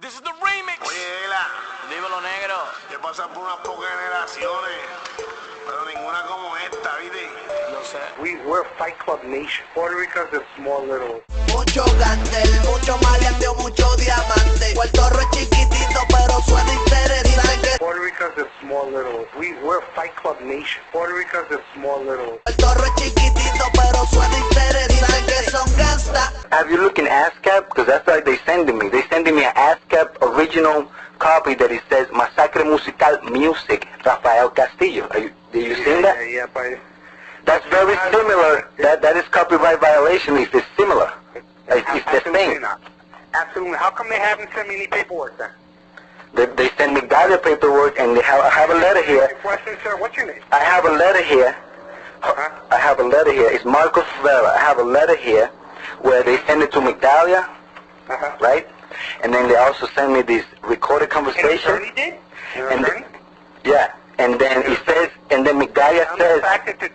This is the remix. Oye, Ela. Dímelo, negro. He pasado por unas pocas generaciones, pero ninguna como esta, ¿viste? Lo sé. We're Fight Club Nation. Puerto Rico's a small little. Mucho gandel, mucho maleanteo, mucho diamante. Puerto Rico es chiquitito, pero suena interesante. Puerto Rico's a small little. We're Fight Club Nation. Puerto Rico's a small little. Puerto Rico es chiquitito, pero suena interesante. Que son gangsta. Have you looked in ASCAP? Because that's what they sending me. They sending me an ASCAP original copy that it says Masacre Musical Music, Rafael Castillo. Did you see that? Yeah, but That's very similar. That is copyright violation. It's similar. It's the same. not. Absolutely. How come they haven't sent me any paperwork then? They send me Galia paperwork, and I have a letter here. Question, sir. What's your name? I have a letter here. Uh-huh. I have a letter here. It's Marcos Rivera. I have a letter here where they send it to Migdalia, Uh-huh. right? And then they also send me this recorded An conversation. attorney did? An And attorney? Yeah, and then it says, and then Migdalia I'm says, fax it to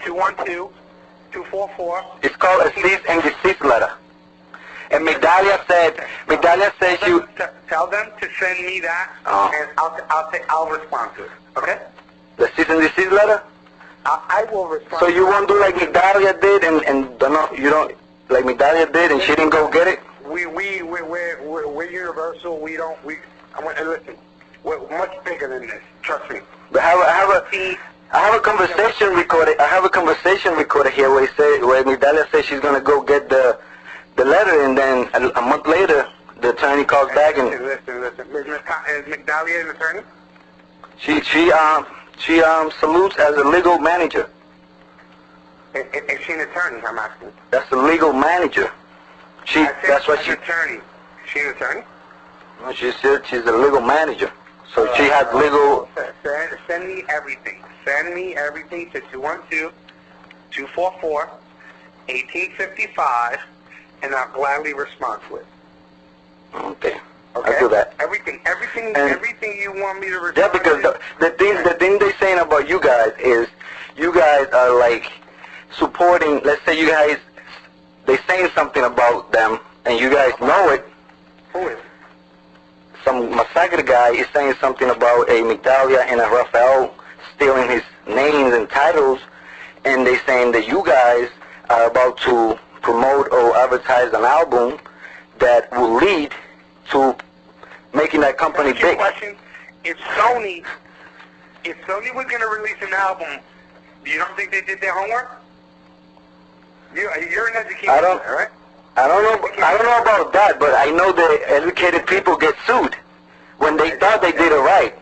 212-244. it's called a cease and desist letter. And Migdalia said you, Tell them to send me that, Oh. and I'll respond to it. Okay? the cease and desist letter? I will respond. So you won't do like Migdalia did and you don't, like Migdalia did and she didn't go get it? We're universal. Listen, we're much bigger than this. Trust me. But I have a conversation recorded. I have a conversation recorded here where Migdalia says she's gonna go get the letter, and then a month later the attorney calls back and Listen. Is Migdalia an attorney? she salutes as a legal manager. Is she an attorney? I'm asking. That's a legal manager. That's what An she. attorney. Is she an attorney? She said she's a legal manager. So she has legal. Send me everything. Send me everything to 212-244-1855, and I'll gladly respond to it. Okay. Okay? I'll do that. Everything you want me to respond Yeah, because to. the thing they're saying about you guys is you guys are like supporting. Let's say you guys, they're saying something about them, and you guys know it. Who is? Some massacre guy is saying something about a Migdalia and a Rafael stealing his names and titles, and they saying that you guys are about to promote or advertise an album that will lead to making that company That's your big. question. If Sony was going to release an album, you don't think they did their homework? You're an educated I don't- guy, right? I don't know about that, but I know that educated people get sued when they thought they did it right.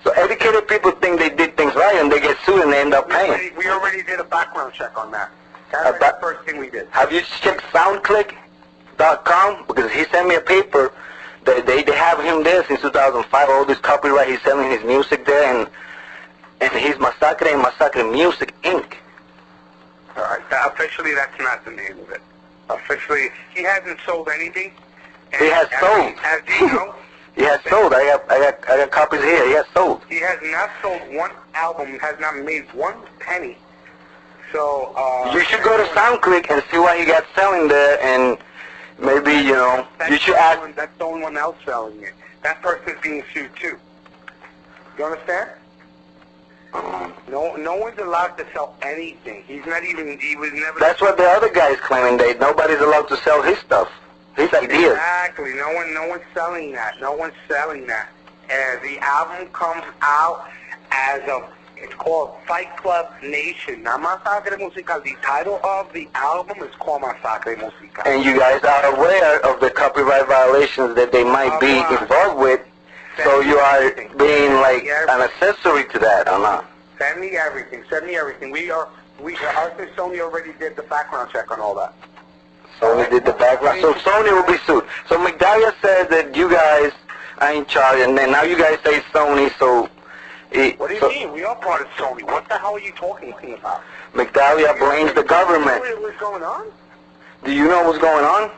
So educated people think they did things right, and they get sued and they end up paying. We already did a background check on that. That's the first thing we did. Have you checked SoundClick.com? Because he sent me a paper that they have him there since 2005. All this copyright, he's selling his music there, and he's Massacre and Massacre Music Inc. All right. Officially, that's not the name of it. Officially, he hasn't sold anything. He has sold. As you know, He has sold. I got copies here. He has sold. he has not sold one album, has not made one penny. So, You should go to SoundClick and see what he got selling there, and maybe, you should ask. That's the only one else selling it. That person's being sued too. You understand? No one's allowed to sell anything. He was never... That's what the other guy is claiming. That nobody's allowed to sell his stuff, his ideas. Exactly. No one's selling that. No one's selling that. The album comes out it's called Fight Club Nation. Not Masacre Musical. The title of the album is called Masacre Musical. And you guys are aware of the copyright violations that they might be involved with, so you are being like an accessory to that, or not? Send me everything. Our Sony already did the background check on all that. Sony did the background. So Sony will be sued. So Migdalia says that you guys are in charge, and then now you guys say Sony, so... What do you mean? We are part of Sony. What the hell are you talking to me about? Migdalia blames the government. What's going on? Do you know what's going on?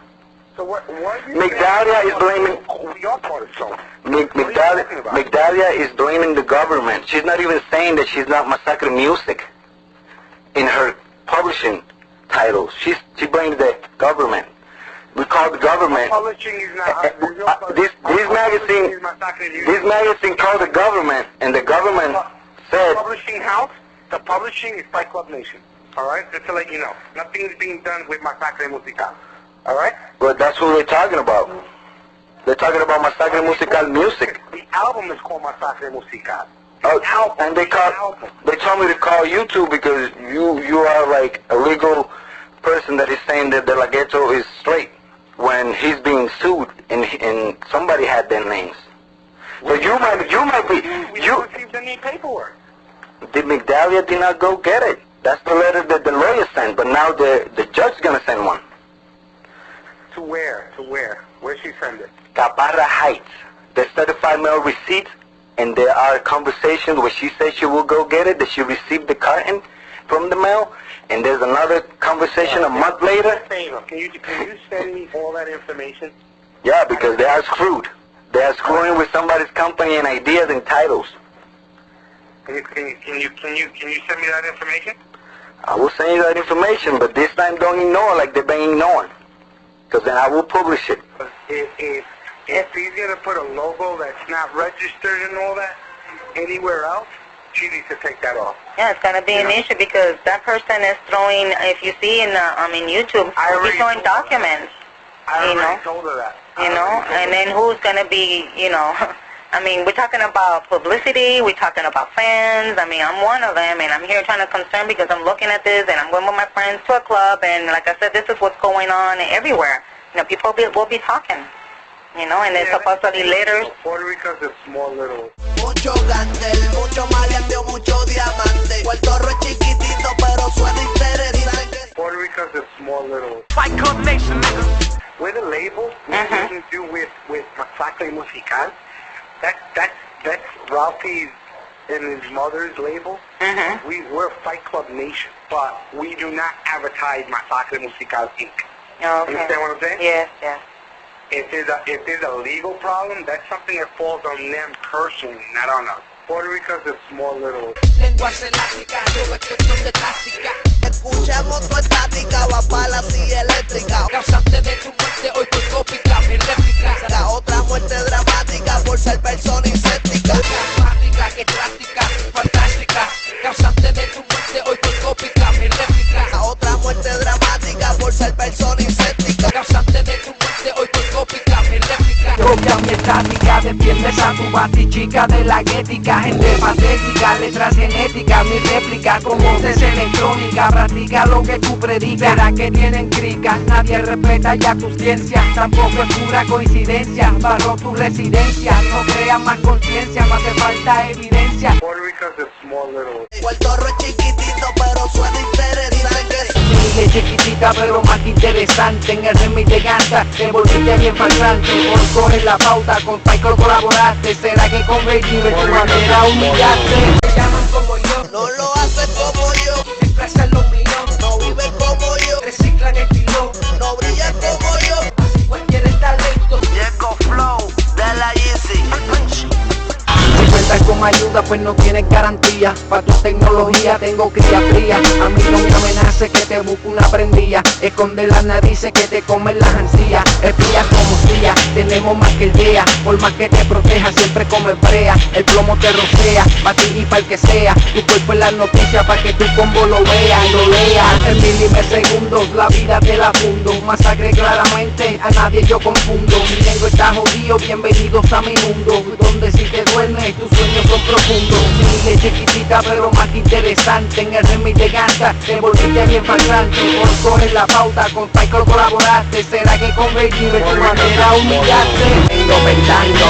So what are you Migdalia saying? is blaming... We are part of Sony. Migdalia is blaming the government. She's not even saying that she's not Massacre Music in her publishing title. She blames the government. We call the government. Publishing is not. This magazine called the government, and the government said. Publishing house. The publishing is Fight Club Nation. All right, just to let you know, nothing is being done with Masacre Musical. All right. But that's what we're talking about. They're talking about Masacre Musical music. The album is called Masacre Musical. Oh, and they told me to call you too because you are like a legal person that is saying that De La Ghetto is straight when he's being sued and somebody had their names. So you might be you received any paperwork. The Migdalia did not go get it. That's the letter that the lawyer sent, but now the judge's gonna send one. To where? To where? Where'd she send it? Cabarra Heights. There's certified mail receipts, and there are conversations where she said she will go get it, that she received the carton from the mail, and there's another conversation a month later. Can you send me all that information? Yeah, because they are screwed. They are screwing with somebody's company and ideas and titles. Can you send me that information? I will send you that information, but this time don't ignore like they've been ignoring, because then I will publish it. If he's gonna put a logo that's not registered and all that anywhere else, she needs to take that off. Yeah, it's gonna be an issue because that person is throwing. If you see in YouTube, he's throwing documents. I already told her that. And then who's gonna be, I mean, we're talking about publicity, we're talking about fans. I mean, I'm one of them, and I'm here trying to concern because I'm looking at this, and I'm going with my friends to a club, and like I said, this is what's going on everywhere. People will be talking, and then supposedly later. Puerto Rico's a small little. Mucho gantel, mucho maleanteo, mucho diamante. Puerto Rico es chiquitito, pero suena interesante. Puerto Rico's a small little. Fight Club Nation, nigga. With a label, nothing to do with Masacre Musical. That's Ralphie's and his mother's label. We're Fight Club Nation, but we do not advertise Masacre Musical Inc. Okay. Understand what I'm saying? Yes, yes. If there's a legal problem, that's something that falls on them personally, not on us. Puerto Rico's a small little. Lenguas elásticas, de táctica. Escuchamos tu estática, va para la silla eléctrica. Causante de tu muerte, hoy tu tópica, mi réplica. La otra muerte dramática por ser persona inséptica. Dramática, que drástica, fantástica. Causante de tu muerte, hoy tu tópica, mi réplica. La otra muerte dramática por ser persona inséptica. Causante de tu muerte, hoy tu tópica, mi réplica. Propia mi estática, defiendes a tu batichica de la guética. Gente patética, letras genéticas, mi réplica con voces electrónicas, practica lo que tú predicas, verá que tienen crica, nadie respeta ya tu ciencia, tampoco es pura coincidencia, barro tu residencia, no creas más conciencia, no hace falta evidencia. Puerto Rico's a small little. Puerto Rico es chiquitito, pero suena interesante. Mi es chiquitita, pero más interesante, en el remix de Ganta, te volviste bien falsante, por coger la pauta, con Paiko colaboraste, será que con Reggie tu manera humillaste. Te llaman como yo, no lo haces como yo, siempre hacen lo mío, no viven como yo, reciclan estilo, no brillan como yo, así cualquier talento. Nengo Flow, de la Easy. Si cuentas con ayuda, pues no tienes garantía. Pa' tu tecnología tengo cría fría. A mí no me amenace que te busque una prendilla. Esconde las narices que te comen las ansías. Espías como CIA, tenemos más que el día. Por más que te proteja, siempre come brea. El plomo te rocea, pa' ti y pa' el que sea. Tu cuerpo es la noticia pa' que tu combo lo vea y lo lea. En milisegundos la vida te la fundo. Masacre claramente, a nadie yo confundo. Mi Nengo está jodido, bienvenidos a mi mundo. Donde si te duermes, tus sueños son profundos. Mi es chiquitita pero más que interesante. En el remix de Ganta te volviste bien falsante. Por coger la pauta, con Paiko colaboraste. Será que con Reggie de tu manera humillaste. Nengo pensando.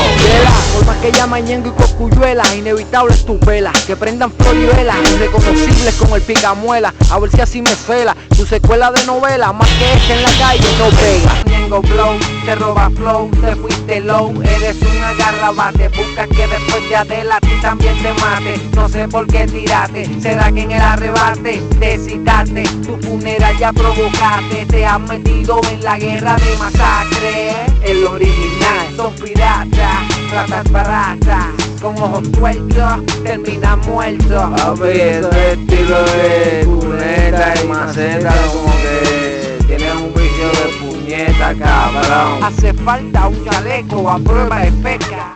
Por más que llaman Nengo y Coscuyuela, inevitable es tu vela. Que prendan flor y vela, irreconocibles como el picamuela. A ver si así me cela. Tu secuela de novela, más que en la calle no pega. Nengo Blow, te roba flow, te fuiste low. Eres una garrabate, buscas que después de Adela a ti también te mate. No sé por qué tiraste, será que en el arrebate te citaste. Tu funeral ya provocaste, te has metido en la guerra de masacre. El original son piratas, ratas baratas, con ojos sueltos, terminan muertos. Papi, eso es estilo de cuneta y maceta, como que tienen un vicio de puñeta. puñeta, cabrón. Hace falta un chaleco a prueba de pesca.